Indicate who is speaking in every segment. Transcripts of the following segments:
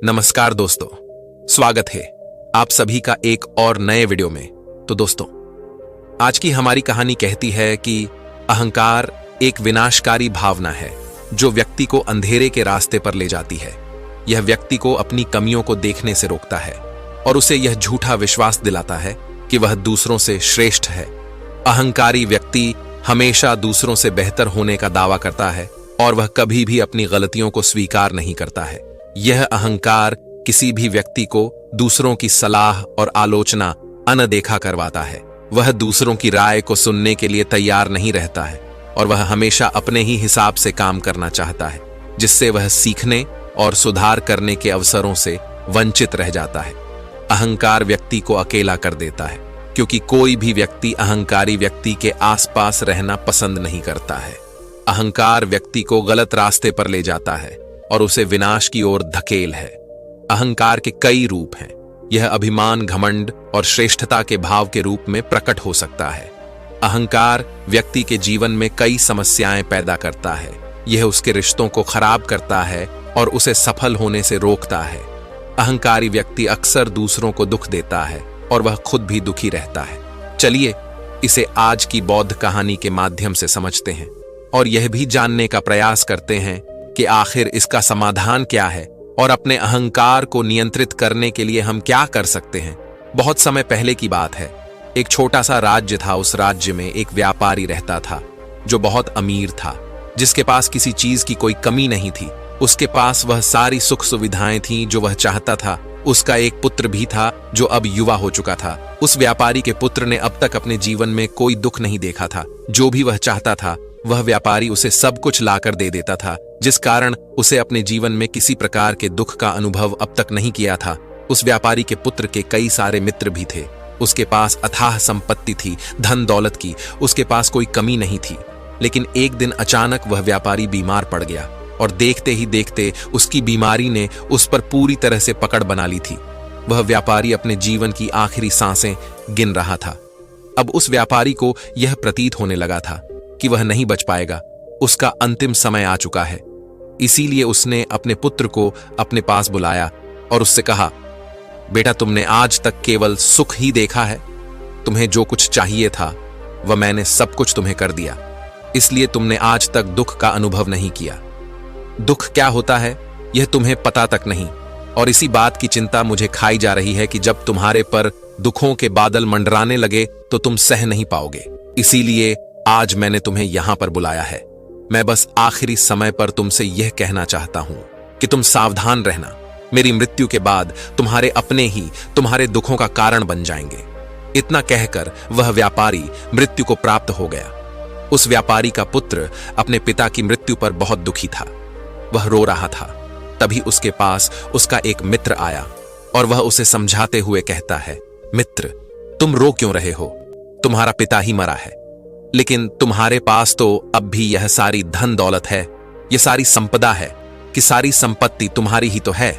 Speaker 1: नमस्कार दोस्तों, स्वागत है आप सभी का एक और नए वीडियो में। तो दोस्तों, आज की हमारी कहानी कहती है कि अहंकार एक विनाशकारी भावना है जो व्यक्ति को अंधेरे के रास्ते पर ले जाती है। यह व्यक्ति को अपनी कमियों को देखने से रोकता है और उसे यह झूठा विश्वास दिलाता है कि वह दूसरों से श्रेष्ठ है। अहंकारी व्यक्ति हमेशा दूसरों से बेहतर होने का दावा करता है और वह कभी भी अपनी गलतियों को स्वीकार नहीं करता है। यह अहंकार किसी भी व्यक्ति को दूसरों की सलाह और आलोचना अनदेखा करवाता है। वह दूसरों की राय को सुनने के लिए तैयार नहीं रहता है और वह हमेशा अपने ही हिसाब से काम करना चाहता है, जिससे वह सीखने और सुधार करने के अवसरों से वंचित रह जाता है। अहंकार व्यक्ति को अकेला कर देता है, क्योंकि कोई भी व्यक्ति अहंकारी व्यक्ति के आसपास रहना पसंद नहीं करता है। अहंकार व्यक्ति को गलत रास्ते पर ले जाता है और उसे विनाश की ओर धकेल है। अहंकार के कई रूप हैं। यह अभिमान, घमंड और श्रेष्ठता के भाव के रूप में प्रकट हो सकता है। अहंकार व्यक्ति के जीवन में कई समस्याएं पैदा करता है। यह उसके रिश्तों को खराब करता है और उसे सफल होने से रोकता है। अहंकारी व्यक्ति अक्सर दूसरों को दुख देता है और वह खुद भी दुखी रहता है। चलिए इसे आज की बौद्ध कहानी के माध्यम से समझते हैं और यह भी जानने का प्रयास करते हैं कि आखिर इसका समाधान क्या है और अपने अहंकार को नियंत्रित करने के लिए हम क्या कर सकते हैं। बहुत समय पहले की बात है। एक छोटा सा राज्य था। उस राज्य में एक व्यापारी रहता था जो बहुत अमीर था, जिसके पास किसी चीज की कोई कमी नहीं थी। उसके पास वह सारी सुख सुविधाएं थीं जो वह चाहता था। उसका एक पुत्र भी था जो अब युवा हो चुका था। उस व्यापारी के पुत्र ने अब तक अपने जीवन में कोई दुख नहीं देखा था। जो भी वह चाहता था वह व्यापारी उसे सब कुछ लाकर दे देता था, जिस कारण उसे अपने जीवन में किसी प्रकार के दुख का अनुभव अब तक नहीं किया था। उस व्यापारी के पुत्र के कई सारे मित्र भी थे। उसके पास अथाह संपत्ति थी, धन दौलत की उसके पास कोई कमी नहीं थी। लेकिन एक दिन अचानक वह व्यापारी बीमार पड़ गया और देखते ही देखते उसकी बीमारी ने उस पर पूरी तरह से पकड़ बना ली थी। वह व्यापारी अपने जीवन की आखिरी सांसें गिन रहा था। अब उस व्यापारी को यह प्रतीत होने लगा था कि वह नहीं बच पाएगा। उसका अंतिम समय आ चुका है। इसीलिए उसने अपने पुत्र को अपने पास बुलाया और उससे कहा, बेटा, तुमने आज तक केवल सुख ही देखा है। तुम्हें जो कुछ चाहिए था वह मैंने सब कुछ तुम्हें कर दिया, इसलिए तुमने आज तक दुख का अनुभव नहीं किया। दुख क्या होता है यह तुम्हें पता तक नहीं, और इसी बात की चिंता मुझे खाई जा रही है कि जब तुम्हारे पर दुखों के बादल मंडराने लगे तो तुम सह नहीं पाओगे। इसीलिए आज मैंने तुम्हें यहां पर बुलाया है। मैं बस आखिरी समय पर तुमसे यह कहना चाहता हूं कि तुम सावधान रहना। मेरी मृत्यु के बाद तुम्हारे अपने ही तुम्हारे दुखों का कारण बन जाएंगे। इतना कहकर वह व्यापारी मृत्यु को प्राप्त हो गया। उस व्यापारी का पुत्र अपने पिता की मृत्यु पर बहुत दुखी था। वह रो रहा था। तभी उसके पास उसका एक मित्र आया और वह उसे समझाते हुए कहता है, मित्र, तुम रो क्यों रहे हो? तुम्हारा पिता ही मरा है, लेकिन तुम्हारे पास तो अब भी यह सारी धन दौलत है, यह सारी संपदा है कि सारी संपत्ति तुम्हारी ही तो है।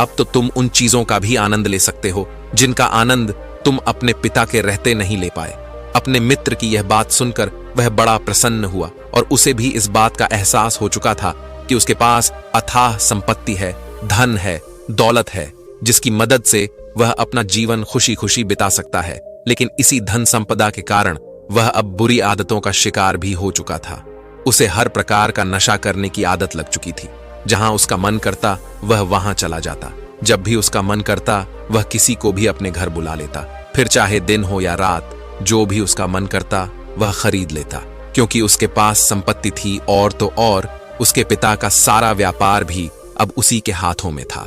Speaker 1: अब तो तुम उन चीजों का भी आनंद ले सकते हो जिनका आनंद तुम अपने पिता के रहते नहीं ले पाए। अपने मित्र की यह बात सुनकर वह बड़ा प्रसन्न हुआ और उसे भी इस बात का एहसास हो चुका था कि उसके पास अथाह संपत्ति है, धन है, दौलत है, जिसकी मदद से वह अपना जीवन खुशी खुशी बिता सकता है। लेकिन इसी धन संपदा के कारण वह अब बुरी आदतों का शिकार भी हो चुका था। उसे हर प्रकार का नशा करने की आदत लग चुकी थी। जहां उसका मन करता वह वहां चला जाता। जब भी उसका मन करता वह किसी को भी अपने घर बुला लेता। फिर चाहे दिन हो या रात, जो भी उसका मन करता वह खरीद लेता, क्योंकि उसके पास संपत्ति थी। और तो और उसके पिता का सारा व्यापार भी अब उसी के हाथों में था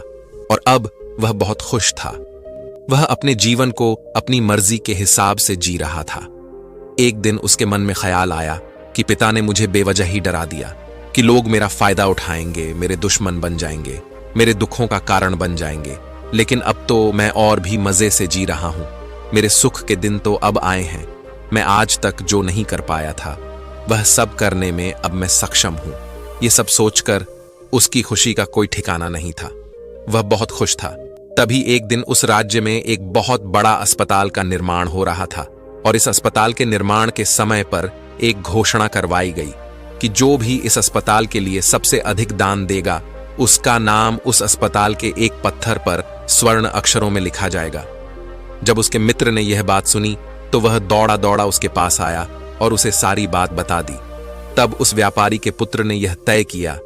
Speaker 1: और अब वह बहुत खुश था। वह अपने जीवन को अपनी मर्जी के हिसाब से जी रहा था। एक दिन उसके मन में ख्याल आया कि पिता ने मुझे बेवजह ही डरा दिया कि लोग मेरा फायदा उठाएंगे, मेरे दुश्मन बन जाएंगे, मेरे दुखों का कारण बन जाएंगे। लेकिन अब तो मैं और भी मजे से जी रहा हूं। मेरे सुख के दिन तो अब आए हैं। मैं आज तक जो नहीं कर पाया था वह सब करने में अब मैं सक्षम हूं। ये सब सोचकर उसकी खुशी का कोई ठिकाना नहीं था। वह बहुत खुश था। तभी एक दिन उस राज्य में एक बहुत बड़ा अस्पताल का निर्माण हो रहा था और इस अस्पताल के निर्माण के समय पर एक घोषणा करवाई गई कि जो भी इस अस्पताल के लिए सबसे अधिक दान देगा उसका नाम उस अस्पताल के एक पत्थर पर स्वर्ण अक्षरों में लिखा जाएगा। जब उसके मित्र ने यह बात सुनी तो वह दौड़ा दौड़ा उसके पास आया और उसे सारी बात बता दी। तब उस व्यापारी के पुत्र ने यह तय किया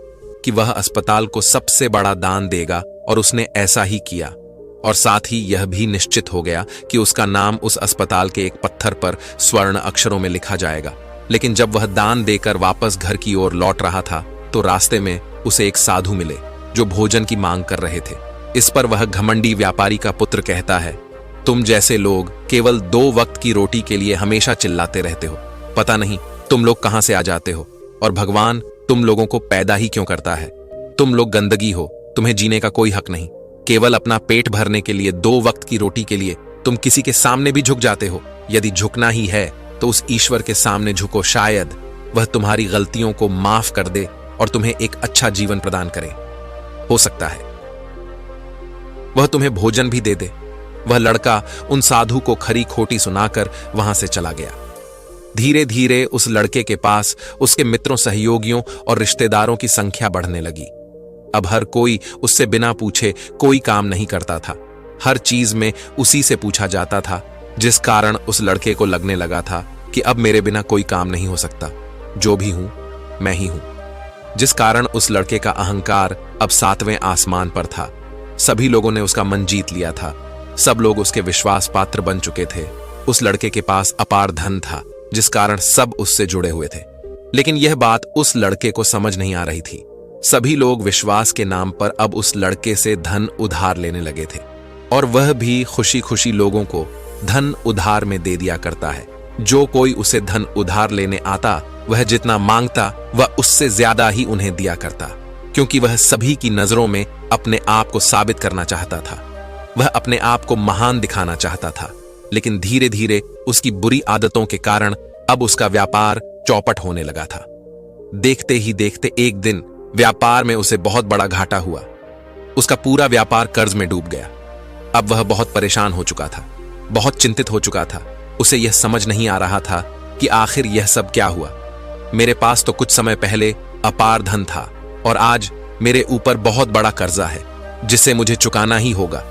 Speaker 1: कि वह अस्पताल को सबसे बड़ा दान देगा और उसने ऐसा ही किया। और साथ ही यह भी निश्चित हो गया कि उसका नाम उस अस्पताल के एक पत्थर पर स्वर्ण अक्षरों में लिखा जाएगा। लेकिन जब वह दान देकर वापस घर की ओर लौट रहा था तो रास्ते में उसे एक साधु मिले जो भोजन की मांग कर रहे थे। इस पर वह घमंडी व्यापारी का पुत्र कहता है, तुम जैसे लोग केवल 2 वक्त की रोटी के लिए हमेशा चिल्लाते रहते हो। पता नहीं तुम लोग कहां से आ जाते हो और भगवान तुम लोगों को पैदा ही क्यों करता है। तुम लोग गंदगी हो, तुम्हें जीने का कोई हक नहीं। केवल अपना पेट भरने के लिए 2 वक्त की रोटी के लिए तुम किसी के सामने भी झुक जाते हो। यदि झुकना ही है तो उस ईश्वर के सामने झुको, शायद वह तुम्हारी गलतियों को माफ कर दे और तुम्हें एक अच्छा जीवन प्रदान करे। हो सकता है वह तुम्हें भोजन भी दे दे। वह लड़का उन साधु को खरी खोटी सुनाकर वहां से चला गया। धीरे धीरे उस लड़के के पास उसके मित्रों, सहयोगियों और रिश्तेदारों की संख्या बढ़ने लगी। अब हर कोई उससे बिना पूछे कोई काम नहीं करता था। हर चीज में उसी से पूछा जाता था, जिस कारण उस लड़के को लगने लगा था कि अब मेरे बिना कोई काम नहीं हो सकता। जो भी हूं मैं ही हूं। जिस कारण उस लड़के का अहंकार अब 7वें आसमान पर था। सभी लोगों ने उसका मन जीत लिया था। सब लोग उसके विश्वास पात्र बन चुके थे। उस लड़के के पास अपार धन था, जिस कारण सब उससे जुड़े हुए थे। लेकिन यह बात उस लड़के को समझ नहीं आ रही थी। सभी लोग विश्वास के नाम पर अब उस लड़के से धन उधार लेने लगे थे और वह भी खुशी खुशी लोगों को धन उधार में दे दिया करता है। जो कोई उसे धन उधार लेने आता, वह जितना मांगता वह उससे ज्यादा ही उन्हें दिया करता, क्योंकि वह सभी की नजरों में अपने आप को साबित करना चाहता था। वह अपने आप को महान दिखाना चाहता था। लेकिन धीरे धीरे उसकी बुरी आदतों के कारण अब उसका व्यापार चौपट होने लगा था। देखते ही देखते एक दिन व्यापार में उसे बहुत बड़ा घाटा हुआ। उसका पूरा व्यापार कर्ज में डूब गया। अब वह बहुत परेशान हो चुका था, बहुत चिंतित हो चुका था। उसे यह समझ नहीं आ रहा था कि आखिर यह सब क्या हुआ। मेरे पास तो कुछ समय पहले अपार धन था और आज मेरे ऊपर बहुत बड़ा कर्जा है जिसे मुझे चुकाना ही होगा।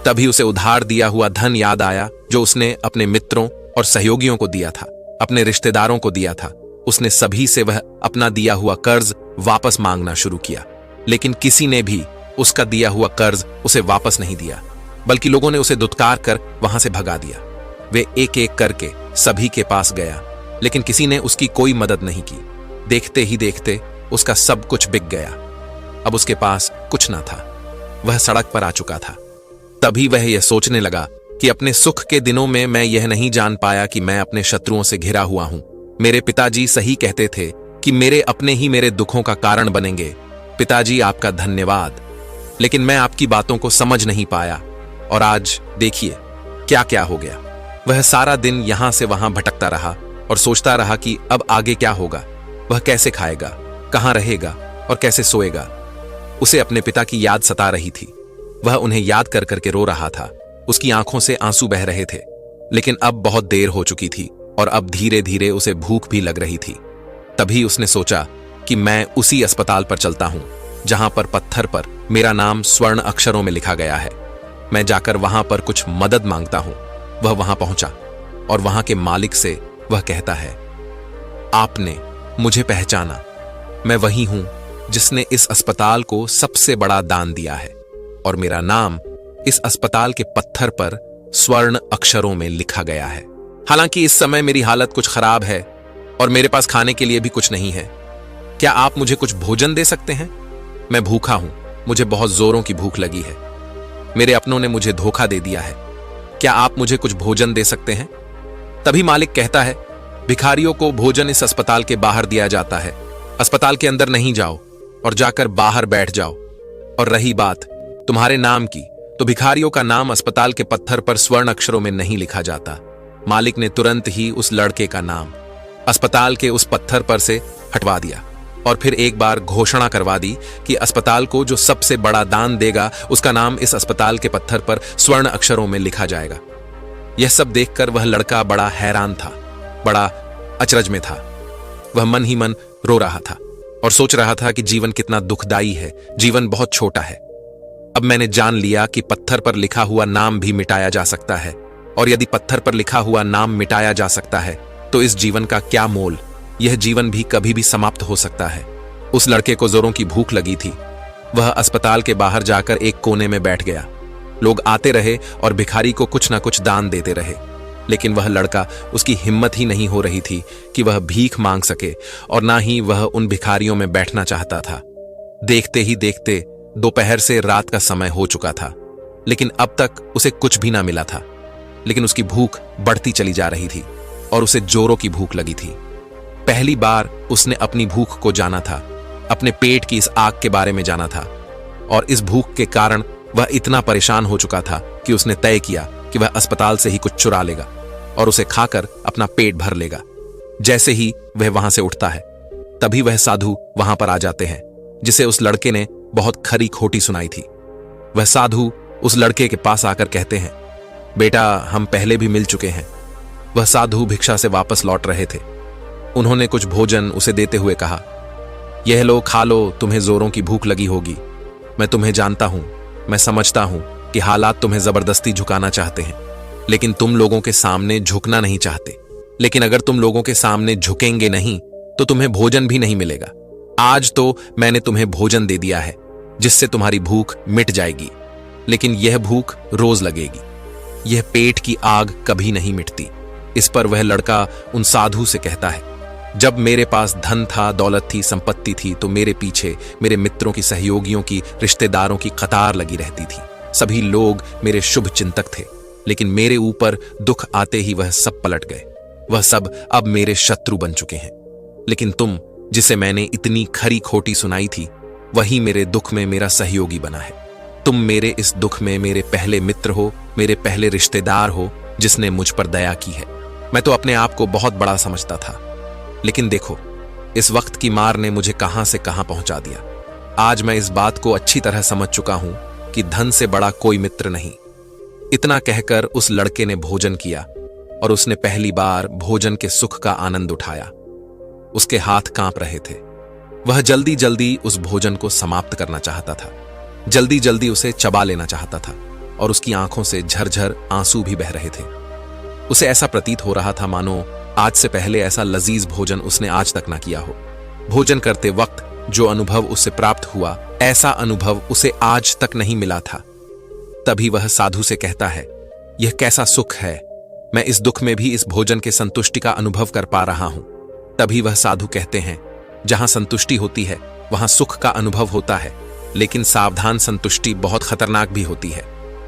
Speaker 1: तभी उसे उधार दिया हुआ धन याद आया जो उसने अपने मित्रों और सहयोगियों को दिया था, अपने रिश्तेदारों को दिया था। उसने सभी से वह अपना दिया हुआ कर्ज वापस मांगना शुरू किया, लेकिन किसी ने भी उसका दिया हुआ कर्ज उसे वापस नहीं दिया, बल्कि लोगों ने उसे दुत्कार कर वहां से भगा दिया। वे एक एक करके सभी के पास गया, लेकिन किसी ने उसकी कोई मदद नहीं की। देखते ही देखते उसका सब कुछ बिक गया। अब उसके पास कुछ ना था। वह सड़क पर आ चुका था। तभी वह यह सोचने लगा कि अपने सुख के दिनों में मैं यह नहीं जान पाया कि मैं अपने शत्रुओं से घिरा हुआ हूं। मेरे पिताजी सही कहते थे कि मेरे अपने ही मेरे दुखों का कारण बनेंगे। पिताजी, आपका धन्यवाद। लेकिन मैं आपकी बातों को समझ नहीं पाया और आज देखिए क्या क्या हो गया। वह सारा दिन यहां से वहां भटकता रहा और सोचता रहा कि अब आगे क्या होगा। वह कैसे खाएगा, कहां रहेगा और कैसे सोएगा। उसे अपने पिता की याद सता रही थी। वह उन्हें याद कर करके रो रहा था। उसकी आंखों से आंसू बह रहे थे। लेकिन अब बहुत देर हो चुकी थी और अब धीरे धीरे उसे भूख भी लग रही थी। तभी उसने सोचा कि मैं उसी अस्पताल पर चलता हूं जहां पर पत्थर पर मेरा नाम स्वर्ण अक्षरों में लिखा गया है। मैं जाकर वहां पर कुछ मदद मांगता हूं। वह वहां पहुंचा और वहां के मालिक से वह कहता है, आपने मुझे पहचाना। मैं वही हूं जिसने इस अस्पताल को सबसे बड़ा दान दिया है और मेरा नाम इस अस्पताल के पत्थर पर स्वर्ण अक्षरों में लिखा गया है। हालांकि इस समय मेरी हालत कुछ खराब है और मेरे पास खाने के लिए भी कुछ नहीं है। क्या आप मुझे कुछ भोजन दे सकते हैं? मैं भूखा हूं, मुझे बहुत जोरों की भूख लगी है। मेरे अपनों ने मुझे धोखा दे दिया है। क्या आप मुझे कुछ भोजन दे सकते हैं? तभी मालिक कहता है, भिखारियों को भोजन इस अस्पताल के बाहर दिया जाता है। अस्पताल के अंदर नहीं जाओ और जाकर बाहर बैठ जाओ। और रही बात तुम्हारे नाम की, तो भिखारियों का नाम अस्पताल के पत्थर पर स्वर्ण अक्षरों में नहीं लिखा जाता। मालिक ने तुरंत ही उस लड़के का नाम अस्पताल के उस पत्थर पर से हटवा दिया और फिर एक बार घोषणा करवा दी कि अस्पताल को जो सबसे बड़ा दान देगा उसका नाम इस अस्पताल के पत्थर पर स्वर्ण अक्षरों में लिखा जाएगा। यह सब देखकर वह लड़का बड़ा हैरान था, बड़ा अचरज में था। वह मन ही मन रो रहा था। और सोच रहा था कि जीवन कितना दुखदाई है, जीवन बहुत छोटा है। अब मैंने जान लिया कि पत्थर पर लिखा हुआ नाम भी मिटाया जा सकता है, और यदि पत्थर पर लिखा हुआ नाम मिटाया जा सकता है तो इस जीवन का क्या मोल। यह जीवन भी कभी भी समाप्त हो सकता है। उस लड़के को जोरों की भूख लगी थी। वह अस्पताल के बाहर जाकर एक कोने में बैठ गया। लोग आते रहे और भिखारी को कुछ ना कुछ दान देते रहे, लेकिन वह लड़का, उसकी हिम्मत ही नहीं हो रही थी कि वह भीख मांग सके, और ना ही वह उन भिखारियों में बैठना चाहता था। देखते ही देखते दोपहर से रात का समय हो चुका था, लेकिन अब तक उसे कुछ भी ना मिला था। लेकिन उसकी भूख बढ़ती चली जा रही थी और उसे जोरों की भूख लगी थी। पहली बार उसने अपनी भूख को जाना था, अपने पेट की इस आग के बारे में जाना था, और इस भूख के कारण वह इतना परेशान हो चुका था कि उसने तय किया कि वह अस्पताल से ही कुछ चुरा लेगा और उसे खाकर अपना पेट भर लेगा। जैसे ही वह वहां से उठता है, तभी वह साधु वहां पर आ जाते हैं, जिसे उस लड़के ने बहुत खरी खोटी सुनाई थी। वह साधु उस लड़के के पास आकर कहते हैं, बेटा, हम पहले भी मिल चुके हैं। वह साधु भिक्षा से वापस लौट रहे थे। उन्होंने कुछ भोजन उसे देते हुए कहा, यह लो, खा लो, तुम्हें जोरों की भूख लगी होगी। मैं तुम्हें जानता हूं, मैं समझता हूं कि हालात तुम्हें जबरदस्ती झुकाना चाहते हैं, लेकिन तुम लोगों के सामने झुकना नहीं चाहते। लेकिन अगर तुम लोगों के सामने झुकेंगे नहीं तो तुम्हें भोजन भी नहीं मिलेगा। आज तो मैंने तुम्हें भोजन दे दिया है, जिससे तुम्हारी भूख मिट जाएगी, लेकिन यह भूख रोज लगेगी। यह पेट की आग कभी नहीं मिटती। इस पर वह लड़का उन साधु से कहता है, जब मेरे पास धन था, दौलत थी, संपत्ति थी, तो मेरे पीछे मेरे मित्रों की, सहयोगियों की, रिश्तेदारों की कतार लगी रहती थी। सभी लोग मेरे शुभ चिंतक थे, लेकिन मेरे ऊपर दुख आते ही वह सब पलट गए। वह सब अब मेरे शत्रु बन चुके हैं। लेकिन तुम, जिसे मैंने इतनी खरी खोटी सुनाई थी, वही मेरे दुख में मेरा सहयोगी बना है। तुम मेरे इस दुख में मेरे पहले मित्र हो, मेरे पहले रिश्तेदार हो, जिसने मुझ पर दया की है। मैं तो अपने आप को बहुत बड़ा समझता था, लेकिन देखो, इस वक्त की मार ने मुझे कहां से कहां पहुंचा दिया। आज मैं इस बात को अच्छी तरह समझ चुका हूं कि धन से बड़ा कोई मित्र नहीं। इतना कहकर उस लड़के ने भोजन किया, और उसने पहली बार भोजन के सुख का आनंद उठाया। उसके हाथ कांप रहे थे। वह जल्दी जल्दी उस भोजन को समाप्त करना चाहता था, जल्दी जल्दी उसे चबा लेना चाहता था, और उसकी आंखों से झरझर आंसू भी बह रहे थे। उसे ऐसा प्रतीत हो रहा था मानो आज से पहले ऐसा लजीज भोजन उसने आज तक ना किया हो। भोजन करते वक्त जो अनुभव उसे प्राप्त हुआ, ऐसा अनुभव उसे आज तक नहीं मिला था। तभी वह साधु से कहता है, यह कैसा सुख है, मैं इस दुख में भी इस भोजन के संतुष्टि का अनुभव कर पा रहा हूं। तभी वह साधु कहते हैं, जहां संतुष्टि होती है वहां सुख का अनुभव होता है, लेकिन सावधान, संतुष्टि बहुत खतरनाक भी होती है।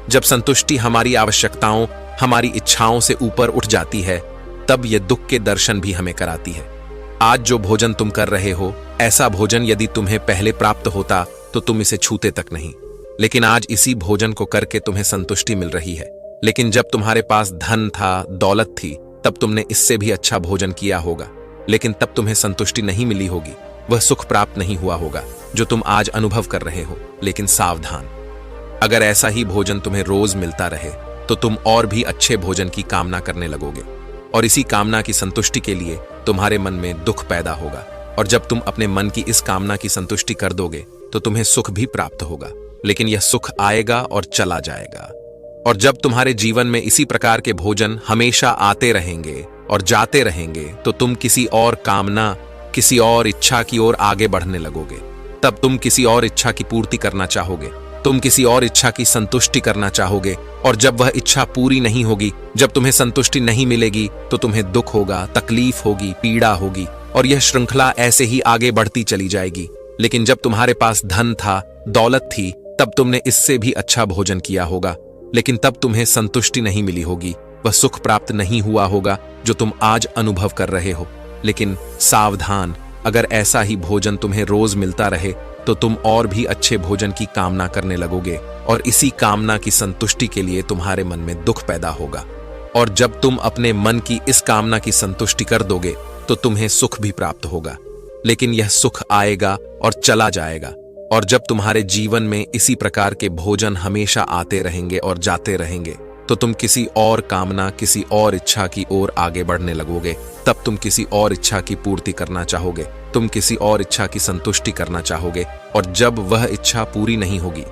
Speaker 1: जब संतुष्टि हमारी आवश्यकताओं, हमारी इच्छाओं से ऊपर उठ जाती है, तब यह दुख के दर्शन भी हमें कराती है। आज जो भोजन तुम कर रहे हो, ऐसा भोजन यदि तुम्हें पहले प्राप्त होता तो तुम इसे छूते तक नहीं। लेकिन आज इसी भोजन को करके तुम्हें संतुष्टि मिल रही है। लेकिन जब तुम्हारे पास धन था, दौलत थी, तब तुमने इससे भी अच्छा भोजन किया होगा, लेकिन तब तुम्हें संतुष्टि नहीं मिली होगी, वह सुख प्राप्त नहीं हुआ होगा जो तुम आज अनुभव कर रहे हो। लेकिन सावधान, अगर ऐसा ही भोजन तुम्हें रोज मिलता रहे तो तुम और भी अच्छे भोजन की कामना करने लगोगे, और इसी कामना की संतुष्टि के लिए तुम्हारे मन में दुख पैदा होगा। और जब तुम अपने मन की इस कामना की संतुष्टि कर दोगे तो तुम्हें सुख भी प्राप्त होगा, लेकिन यह सुख आएगा और चला जाएगा। और जब तुम्हारे जीवन में इसी प्रकार के भोजन हमेशा आते रहेंगे और जाते रहेंगे, तो तुम किसी और कामना, किसी और इच्छा की ओर आगे बढ़ने लगोगे। तब तुम किसी और इच्छा की पूर्ति करना चाहोगे, तुम किसी और इच्छा की संतुष्टि करना चाहोगे, और जब वह इच्छा पूरी नहीं होगी, जब तुम्हें संतुष्टि नहीं मिलेगी, तो तुम्हें दुख होगा, तकलीफ होगी, पीड़ा होगी, और यह श्रृंखला ऐसे ही आगे बढ़ती चली जाएगी। लेकिन जब तुम्हारे पास धन था, दौलत थी, तब तुमने इससे भी अच्छा भोजन किया होगा, लेकिन तब तुम्हें संतुष्टि नहीं मिली होगी, वह सुख प्राप्त नहीं हुआ होगा जो तुम आज अनुभव कर रहे हो। लेकिन सावधान, अगर ऐसा ही भोजन तुम्हें रोज मिलता रहे तो तुम और भी अच्छे भोजन की कामना करने लगोगे, और इसी कामना की संतुष्टि के लिए तुम्हारे मन में दुख पैदा होगा। और जब तुम अपने मन की इस कामना की संतुष्टि कर दोगे तो तुम्हें सुख भी प्राप्त होगा, लेकिन यह सुख आएगा और चला जाएगा। और जब तुम्हारे जीवन में इसी प्रकार के भोजन हमेशा आते रहेंगे और जाते रहेंगे, तो तुम किसी और कामना, किसी और इच्छा की ओर आगे बढ़ने लगोगे। तब तुम किसी और इच्छा की पूर्ति करना चाहोगे, तुम किसी और इच्छा की संतुष्टि करना चाहोगे। और जब वह इच्छा पूरी नहीं होगी,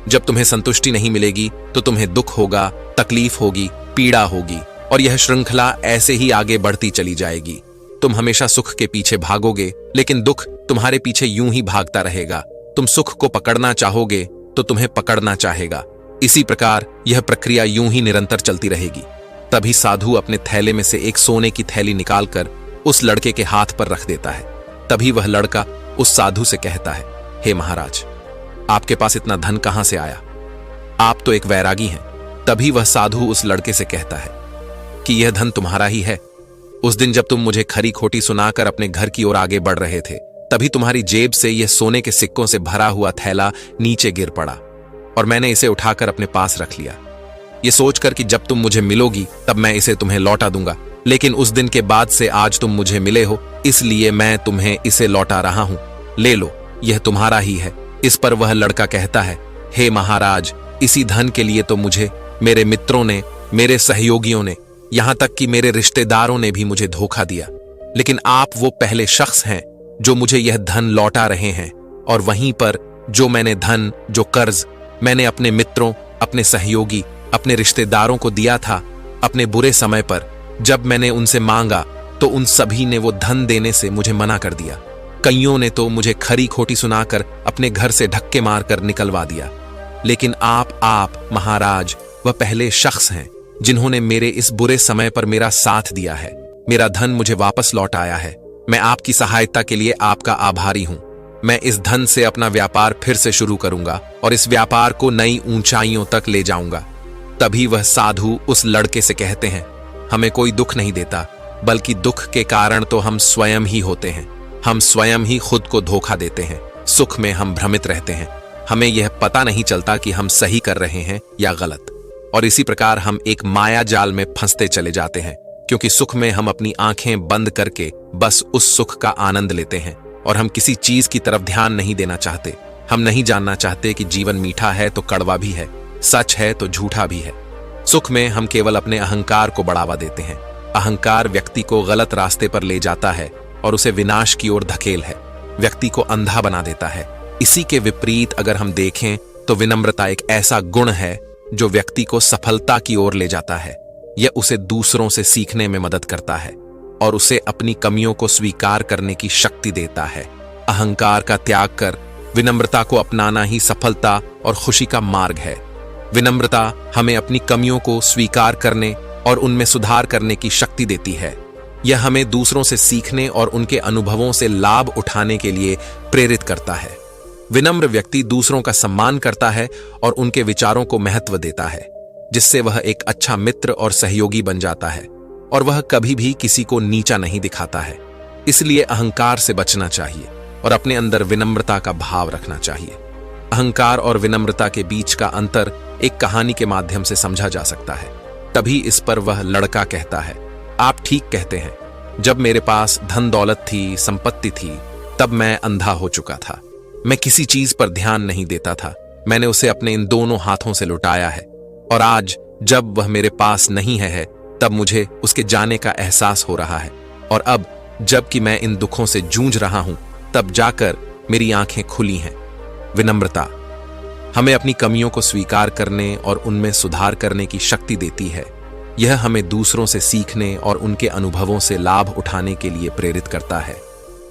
Speaker 1: जब तुम्हें संतुष्टि नहीं मिलेगी, तो तुम्हें दुख होगा, तकलीफ होगी, पीड़ा होगी, और यह श्रृंखला ऐसे ही आगे बढ़ती चली जाएगी। तुम हमेशा सुख के पीछे भागोगे, लेकिन दुख तुम्हारे पीछे यूं ही भागता रहेगा। तुम सुख को पकड़ना चाहोगे तो तुम्हें पकड़ना चाहेगा। इसी प्रकार यह प्रक्रिया यूं ही निरंतर चलती रहेगी। तभी साधु अपने थैले में से एक सोने की थैली निकालकर उस लड़के के हाथ पर रख देता है। तभी वह लड़का उस साधु से कहता है, हे महाराज, आपके पास इतना धन कहां से आया? आप तो एक वैरागी हैं। तभी वह साधु उस लड़के से कहता है कि यह धन तुम्हारा ही है। उस दिन जब तुम मुझे खरी खोटी सुनाकर अपने घर की ओर आगे बढ़ रहे थे, तभी तुम्हारी जेब से यह सोने के सिक्कों से भरा हुआ थैला नीचे गिर पड़ा और मैंने इसे उठाकर अपने पास रख लिया, ये सोचकर कि जब तुम मुझे मिलोगी तब मैं इसे तुम्हें लौटा दूंगा। लेकिन उस दिन के बाद से आज तुम मुझे मिले हो, इसलिए मैं तुम्हें इसे लौटा रहा हूं। ले लो, यह तुम्हारा ही है। इस पर वह लड़का कहता है, हे महाराज, इसी धन के लिए तो मुझे मेरे मित्रों ने, मेरे सहयोगियों ने, यहां तक कि मेरे रिश्तेदारों ने भी मुझे धोखा दिया। लेकिन आप वो पहले शख्स हैं जो मुझे यह धन लौटा रहे हैं। और वहीं पर जो मैंने धन, जो कर्ज मैंने अपने मित्रों, अपने सहयोगी, अपने रिश्तेदारों को दिया था, अपने बुरे समय पर जब मैंने उनसे मांगा तो उन सभी ने वो धन देने से मुझे मना कर दिया। कईयों ने तो मुझे खरी खोटी सुनाकर अपने घर से धक्के मारकर निकलवा दिया। लेकिन आप महाराज, वह पहले शख्स हैं जिन्होंने मेरे इस बुरे समय पर मेरा साथ दिया है। मेरा धन मुझे वापस लौट आया है। मैं आपकी सहायता के लिए आपका आभारी हूं। मैं इस धन से अपना व्यापार फिर से शुरू करूंगा और इस व्यापार को नई ऊंचाइयों तक ले जाऊंगा। तभी वह साधु उस लड़के से कहते हैं, हमें कोई दुख नहीं देता, बल्कि दुख के कारण तो हम स्वयं ही होते हैं। हम स्वयं ही खुद को धोखा देते हैं। सुख में हम भ्रमित रहते हैं। हमें यह पता नहीं चलता कि हम सही कर रहे हैं या गलत। और इसी प्रकार हम एक माया जाल में फंसते चले जाते हैं, क्योंकि सुख में हम अपनी आंखें बंद करके बस उस सुख का आनंद लेते हैं और हम किसी चीज की तरफ ध्यान नहीं देना चाहते। हम नहीं जानना चाहते कि जीवन मीठा है तो कड़वा भी है, सच है तो झूठा भी है। सुख में हम केवल अपने अहंकार को बढ़ावा देते हैं। अहंकार व्यक्ति को गलत रास्ते पर ले जाता है और उसे विनाश की ओर धकेल है, व्यक्ति को अंधा बना देता है। इसी के विपरीत अगर हम देखें तो विनम्रता एक ऐसा गुण है जो व्यक्ति को सफलता की ओर ले जाता है। यह उसे दूसरों से सीखने में मदद करता है और उसे अपनी कमियों को स्वीकार करने की शक्ति देता है। अहंकार का त्याग कर विनम्रता को अपनाना ही सफलता और खुशी का मार्ग है। विनम्रता हमें अपनी कमियों को स्वीकार करने और उनमें सुधार करने की शक्ति देती है। यह हमें दूसरों से सीखने और उनके अनुभवों से लाभ उठाने के लिए प्रेरित करता है। विनम्र व्यक्ति दूसरों का सम्मान करता है और उनके विचारों को महत्व देता है, जिससे वह एक अच्छा मित्र और सहयोगी बन जाता है और वह कभी भी किसी को नीचा नहीं दिखाता है। इसलिए अहंकार से बचना चाहिए और अपने अंदर विनम्रता का भाव रखना चाहिए। अहंकार और विनम्रता के बीच का अंतर एक कहानी के माध्यम से समझा जा सकता है। तभी इस पर वह लड़का कहता है, आप ठीक कहते हैं। जब मेरे पास धन दौलत थी, संपत्ति थी, तब मैं अंधा हो चुका था। मैं किसी चीज पर ध्यान नहीं देता था। मैंने उसे अपने इन दोनों हाथों से लुटाया है और आज जब वह मेरे पास नहीं है तब मुझे उसके जाने का एहसास हो रहा है। और अब जबकि मैं इन दुखों से जूझ रहा हूं, तब जाकर मेरी आंखें खुली हैं। विनम्रता हमें अपनी कमियों को स्वीकार करने और उनमें सुधार करने की शक्ति देती है। यह हमें दूसरों से सीखने और उनके अनुभवों से लाभ उठाने के लिए प्रेरित करता है।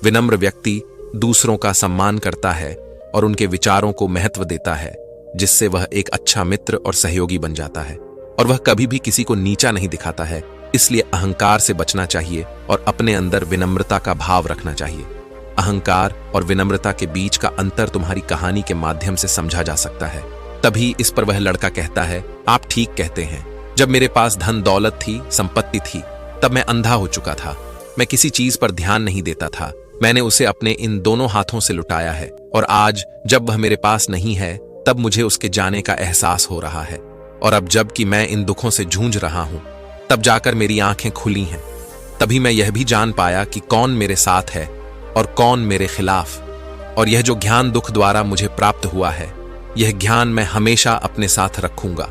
Speaker 1: विनम्र व्यक्ति दूसरों का सम्मान करता है और उनके विचारों को महत्व देता है, जिससे वह एक अच्छा मित्र और सहयोगी बन जाता है और वह कभी भी किसी को नीचा नहीं दिखाता है। इसलिए अहंकार से बचना चाहिए और अपने अंदर विनम्रता का भाव रखना चाहिए। अहंकार और विनम्रता के बीच का अंतर तुम्हारी कहानी के माध्यम से समझा जा सकता है। तभी इस पर वह लड़का कहता है, आप ठीक कहते हैं। जब मेरे पास धन दौलत थी, संपत्ति थी, तब मैं अंधा हो चुका था। मैं किसी चीज पर ध्यान नहीं देता था। मैंने उसे अपने इन दोनों हाथों से लुटाया है और आज जब वह मेरे पास नहीं है, तब मुझे उसके जाने का एहसास हो रहा है। और अब जबकि मैं इन दुखों से जूझ रहा हूं, तब जाकर मेरी आंखें खुली हैं। तभी मैं यह भी जान पाया कि कौन मेरे साथ है और कौन मेरे खिलाफ। और यह जो ज्ञान दुख द्वारा मुझे प्राप्त हुआ है, यह ज्ञान मैं हमेशा अपने साथ रखूंगा,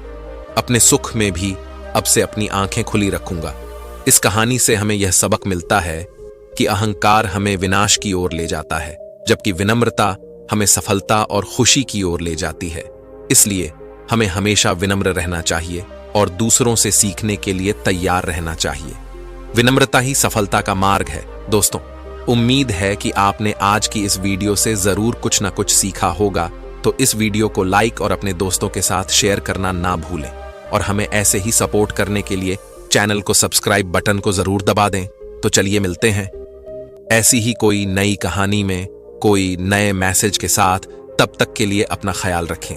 Speaker 1: अपने सुख में भी अब से अपनी आंखें खुली रखूंगा। इस कहानी से हमें यह सबक मिलता है कि अहंकार हमें विनाश की ओर ले जाता है, जबकि विनम्रता हमें सफलता और खुशी की ओर ले जाती है। इसलिए हमें हमेशा विनम्र रहना चाहिए और दूसरों से सीखने के लिए तैयार रहना चाहिए। विनम्रता ही सफलता का मार्ग है। दोस्तों, उम्मीद है कि आपने आज की इस वीडियो से जरूर कुछ ना कुछ सीखा होगा, तो इस वीडियो को लाइक और अपने दोस्तों के साथ शेयर करना ना भूलें और हमें ऐसे ही सपोर्ट करने के लिए चैनल को सब्सक्राइब बटन को जरूर दबा दें। तो चलिए मिलते हैं ऐसी ही कोई नई कहानी में, कोई नए मैसेज के साथ। तब तक के लिए अपना ख्याल रखें।